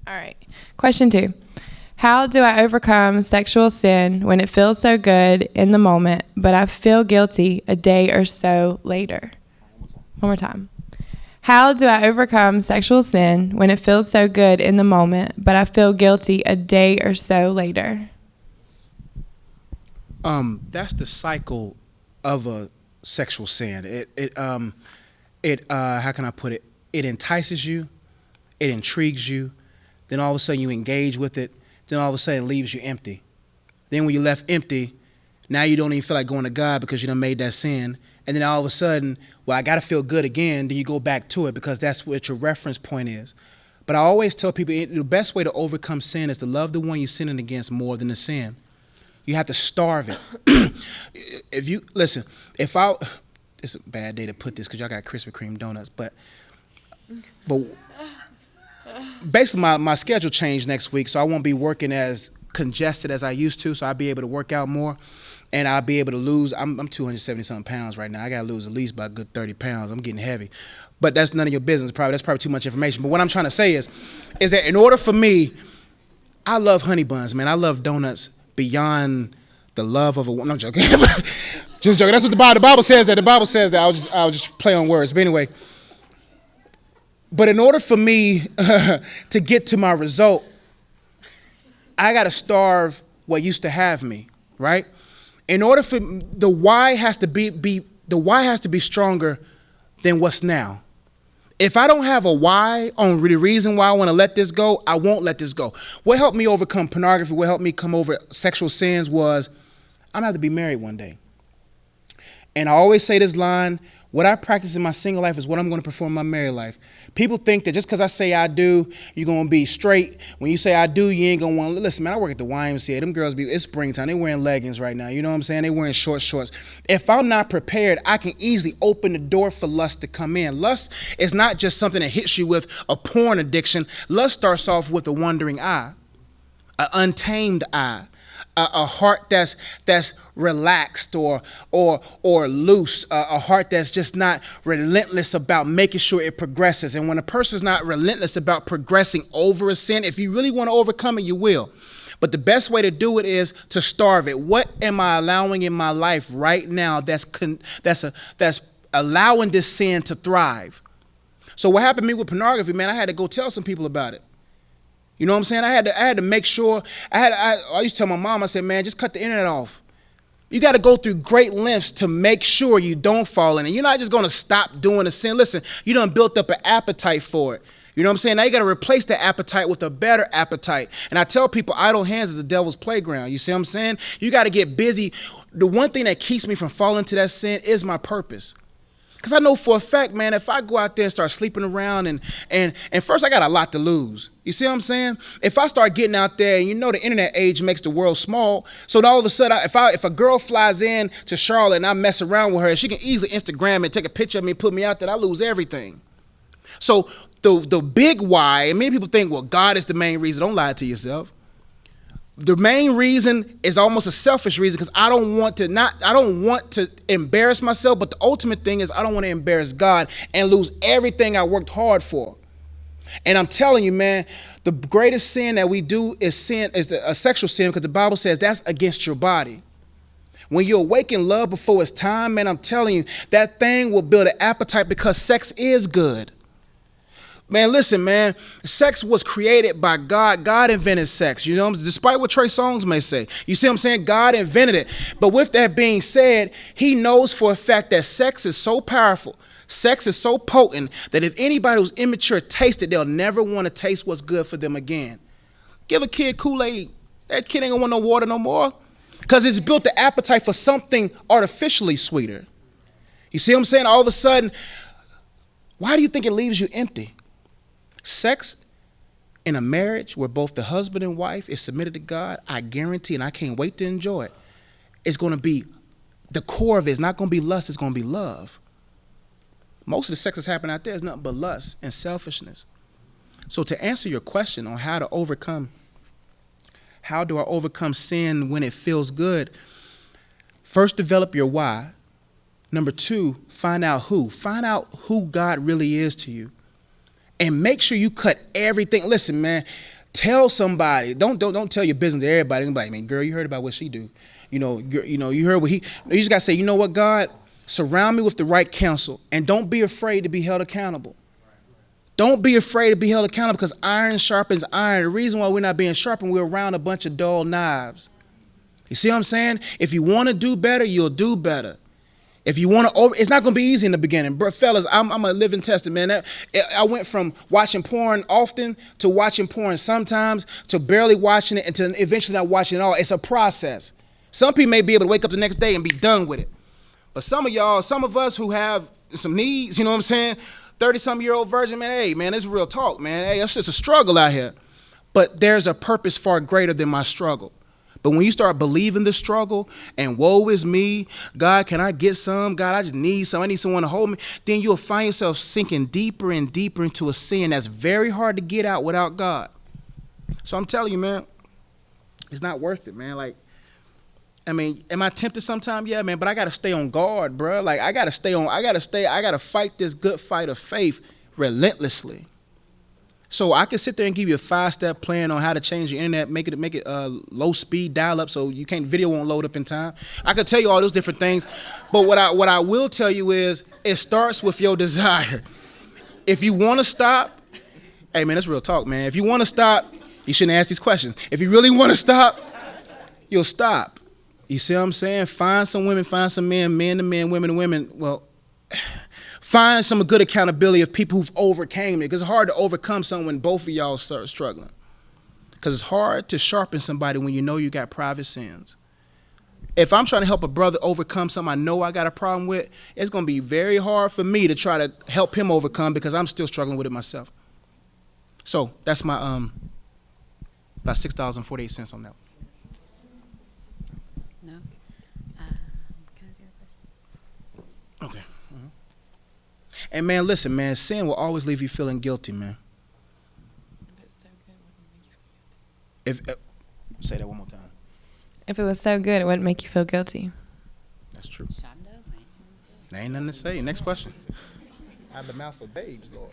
All right. Question 2. How do I overcome sexual sin when it feels so good in the moment, but I feel guilty a day or so later? One more time. How do I overcome sexual sin when it feels so good in the moment, but I feel guilty a day or so later? That's the cycle of a sexual sin. How can I put it? It entices you, it intrigues you, then all of a sudden you engage with it, then all of a sudden it leaves you empty. Then when you're left empty, now you don't even feel like going to God because you done made that sin. And then all of a sudden, well, I got to feel good again. Then you go back to it because that's what your reference point is. But I always tell people the best way to overcome sin is to love the one you're sinning against more than the sin. You have to starve it. It's a bad day to put this because y'all got Krispy Kreme donuts, but basically my schedule changed next week, so I won't be working as congested as I used to, so I'll be able to work out more, and I'll be able to lose. I'm 270-something pounds right now. I got to lose at least about a good 30 pounds. I'm getting heavy. But that's none of your business, probably. That's probably too much information. But what I'm trying to say is that in order for me, I love honey buns, man. I love donuts beyond the love of a woman. I'm joking. Just joking. That's what the Bible says that. The Bible says that. I'll just play on words. But anyway, but in order for me to get to my result, I got to starve what used to have me, right? In order for the why has to be stronger than what's now. If I don't have a why on the reason why I want to let this go, I won't let this go. What helped me overcome pornography, what helped me come over sexual sins was I'm going to have to be married one day. And I always say this line, what I practice in my single life is what I'm going to perform in my married life. People think that just because I say I do, you're going to be straight. When you say I do, you ain't going to want to. Listen, man, I work at the YMCA. Them girls, it's springtime. They wearing leggings right now. You know what I'm saying? They wearing shorts. If I'm not prepared, I can easily open the door for lust to come in. Lust is not just something that hits you with a porn addiction. Lust starts off with a wandering eye, an untamed eye. A heart that's relaxed or loose, a heart that's just not relentless about making sure it progresses. And when a person's not relentless about progressing over a sin, if you really want to overcome it, you will. But the best way to do it is to starve it. What am I allowing in my life right now that's allowing this sin to thrive? So what happened to me with pornography, man, I had to go tell some people about it. You know what I'm saying? I had to make sure. I used to tell my mom, I said, man, just cut the internet off. You got to go through great lengths to make sure you don't fall in it. You're not just going to stop doing a sin. Listen, you done built up an appetite for it. You know what I'm saying? Now you got to replace that appetite with a better appetite. And I tell people idle hands is the devil's playground. You see what I'm saying? You got to get busy. The one thing that keeps me from falling to that sin is my purpose. Because I know for a fact, man, if I go out there and start sleeping around and first I got a lot to lose. You see what I'm saying? If I start getting out there, and you know the internet age makes the world small, so all of a sudden if a girl flies in to Charlotte and I mess around with her, she can easily Instagram and take a picture of me and put me out there, I lose everything. So the big why, and many people think, well, God is the main reason. Don't lie to yourself. The main reason is almost a selfish reason because I don't want to embarrass myself, but the ultimate thing is I don't want to embarrass God and lose everything I worked hard for. And I'm telling you, man, the greatest sin that we do is a sexual sin because the Bible says that's against your body. When you awaken love before it's time, man, I'm telling you, that thing will build an appetite because sex is good. Man, listen, man, sex was created by God. God invented sex, you know, despite what Trey Songz may say. You see what I'm saying? God invented it. But with that being said, he knows for a fact that sex is so powerful, sex is so potent, that if anybody who's immature tastes it, they'll never want to taste what's good for them again. Give a kid Kool-Aid. That kid ain't gonna want no water no more because it's built the appetite for something artificially sweeter. You see what I'm saying? All of a sudden, why do you think it leaves you empty? Sex in a marriage where both the husband and wife is submitted to God, I guarantee, and I can't wait to enjoy it, it's going to be, the core of it is not going to be lust, it's going to be love. Most of the sex that's happening out there is nothing but lust and selfishness. So to answer your question on how do I overcome sin when it feels good, first develop your why. Number 2, find out who God really is to you. And make sure you cut everything. Listen, man, Tell somebody. Don't tell your business to everybody. Like, man, girl, you heard about what she do. You heard what he. You just gotta say, you know what, God, surround me with the right counsel, and don't be afraid to be held accountable. Don't be afraid to be held accountable, because iron sharpens iron. The reason why we're not being sharpened, we're around a bunch of dull knives. You see what I'm saying? If you want to do better, you'll do better. If you want to, it's not going to be easy in the beginning. But fellas, I'm a living testament, man. I went from watching porn often to watching porn sometimes to barely watching it and to eventually not watching it all. It's a process. Some people may be able to wake up the next day and be done with it. But some of us who have some needs, you know what I'm saying? 30-some-year-old virgin, man, hey, man, it's real talk, man. Hey, it's just a struggle out here. But there's a purpose far greater than my struggle. But when you start believing the struggle and woe is me, God, can I get some? God, I just need some. I need someone to hold me. Then you'll find yourself sinking deeper and deeper into a sin that's very hard to get out without God. So I'm telling you, man, it's not worth it, man. Like, I mean, am I tempted sometimes? Yeah, man, but I got to stay on guard, bro. Like, I got to fight this good fight of faith relentlessly. So I can sit there and give you a 5-step plan on how to change your internet, make it low speed dial up so video won't load up in time. I could tell you all those different things, but what I will tell you is it starts with your desire. If you want to stop, hey man, that's real talk, man. If you want to stop, you shouldn't ask these questions. If you really want to stop, you'll stop. You see what I'm saying? Find some women, find some men, men to men, women to women. Well, find some good accountability of people who've overcame it, because it's hard to overcome something when both of y'all start struggling. Because it's hard to sharpen somebody when you know you got private sins. If I'm trying to help a brother overcome something I know I got a problem with, it's going to be very hard for me to try to help him overcome because I'm still struggling with it myself. So that's my about $6.48 on that. No. Can I see the question? Okay. And man, listen, man, sin will always leave you feeling guilty, man. Say that one more time. If it was so good, it wouldn't make you feel guilty. That's true. There ain't nothing to say. Next question. Out of the mouth of babes, Lord.